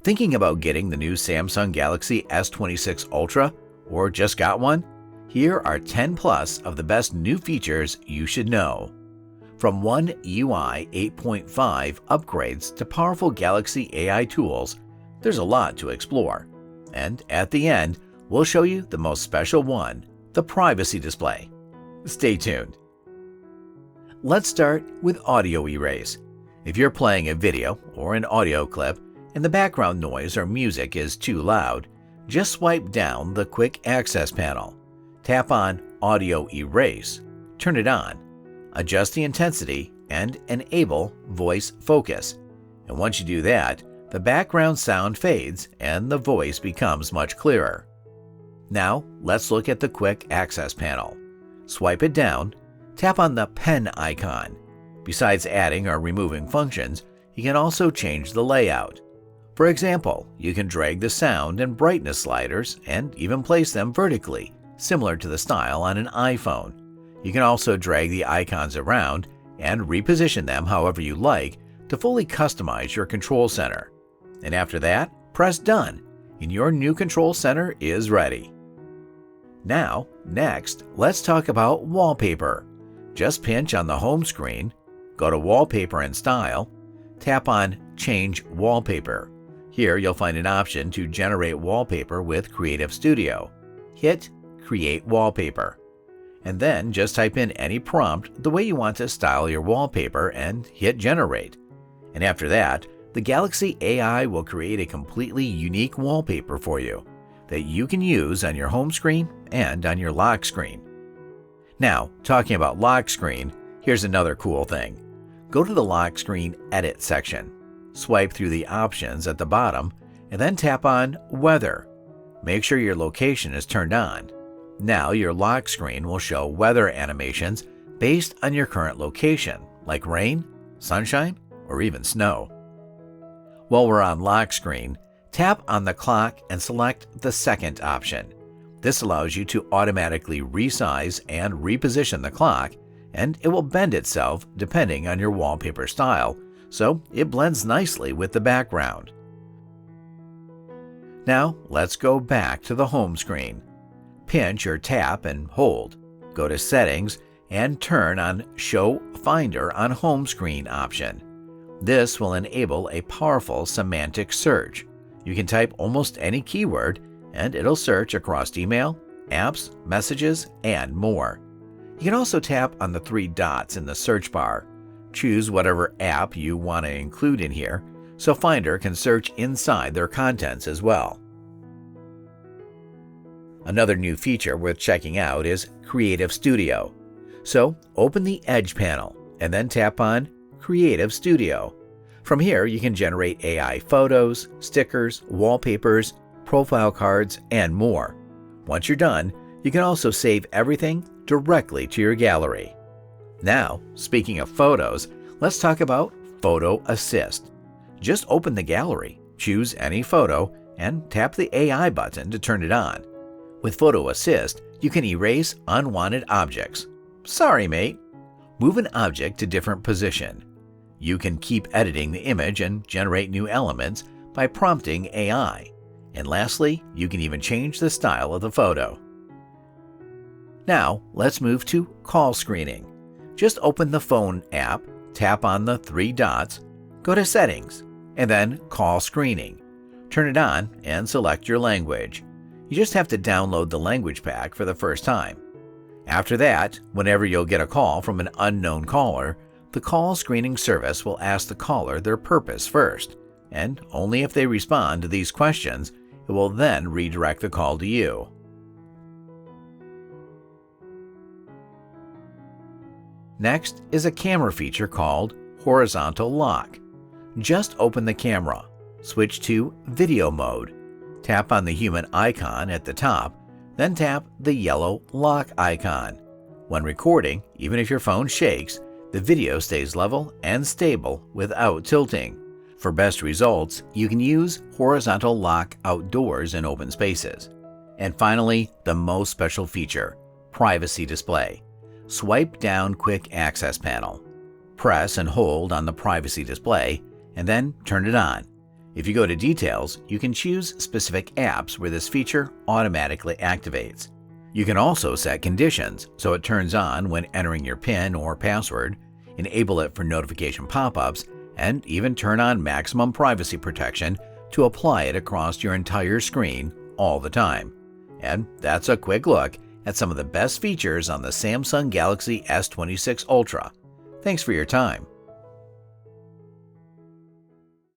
Thinking about getting the new Samsung Galaxy S26 Ultra or just got one? Here are 10 plus of the best new features you should know. From One UI 8.5 upgrades to powerful Galaxy AI tools, there's a lot to explore. And at the end, we'll show you the most special one, the privacy display. Stay tuned. Let's start with audio erase. If you're playing a video or an audio clip and the background noise or music is too loud, just swipe down the quick access panel. Tap on Audio Erase, turn it on, adjust the intensity, and enable Voice Focus. And once you do that, the background sound fades and the voice becomes much clearer. Now, let's look at the quick access panel. Swipe it down, tap on the pen icon. Besides adding or removing functions, you can also change the layout. For example, you can drag the sound and brightness sliders and even place them vertically, similar to the style on an iPhone. You can also drag the icons around and reposition them however you like to fully customize your control center. And after that, press Done, and your new control center is ready. Now, next, let's talk about Wallpaper. Just pinch on the home screen, go to Wallpaper and Style, tap on Change Wallpaper. Here you'll find an option to generate wallpaper with Creative Studio. Hit Create Wallpaper. And then just type in any prompt the way you want to style your wallpaper and hit Generate. And after that, the Galaxy AI will create a completely unique wallpaper for you that you can use on your home screen and on your lock screen. Now, talking about lock screen, here's another cool thing. Go to the lock screen Edit section. Swipe through the options at the bottom and then tap on Weather. Make sure your location is turned on. Now your lock screen will show weather animations based on your current location, like rain, sunshine, or even snow. While we're on lock screen, tap on the clock and select the second option. This allows you to automatically resize and reposition the clock, and it will bend itself depending on your wallpaper style, so it blends nicely with the background. Now let's go back to the home screen. Pinch or tap and hold. Go to Settings and turn on Show Finder on Home Screen option. This will enable a powerful semantic search. You can type almost any keyword and it'll search across email, apps, messages, and more. You can also tap on the three dots in the search bar. Choose whatever app you want to include in here, so Finder can search inside their contents as well. Another new feature worth checking out is Creative Studio. So open the Edge panel and then tap on Creative Studio. From here, you can generate AI photos, stickers, wallpapers, profile cards, and more. Once you're done, you can also save everything directly to your gallery. Now, speaking of photos, let's talk about Photo Assist. Just open the gallery, choose any photo, and tap the AI button to turn it on. With Photo Assist, you can erase unwanted objects. Sorry, mate. Move an object to different position. You can keep editing the image and generate new elements by prompting AI. And lastly, you can even change the style of the photo. Now, let's move to call screening. Just open the phone app, tap on the three dots, go to Settings, and then Call Screening. Turn it on and select your language. You just have to download the language pack for the first time. After that, whenever you'll get a call from an unknown caller, the call screening service will ask the caller their purpose first, and only if they respond to these questions, it will then redirect the call to you. Next is a camera feature called Horizontal Lock. Just open the camera, switch to Video Mode, tap on the human icon at the top, then tap the yellow lock icon. When recording, even if your phone shakes, the video stays level and stable without tilting. For best results, you can use Horizontal Lock outdoors in open spaces. And finally, the most special feature, Privacy Display. Swipe down Quick Access panel. Press and hold on the privacy display, and then turn it on. If you go to Details, you can choose specific apps where this feature automatically activates. You can also set conditions so it turns on when entering your PIN or password, enable it for notification pop-ups, and even turn on maximum privacy protection to apply it across your entire screen all the time. And that's a quick look at some of the best features on the Samsung Galaxy S26 Ultra. Thanks for your time.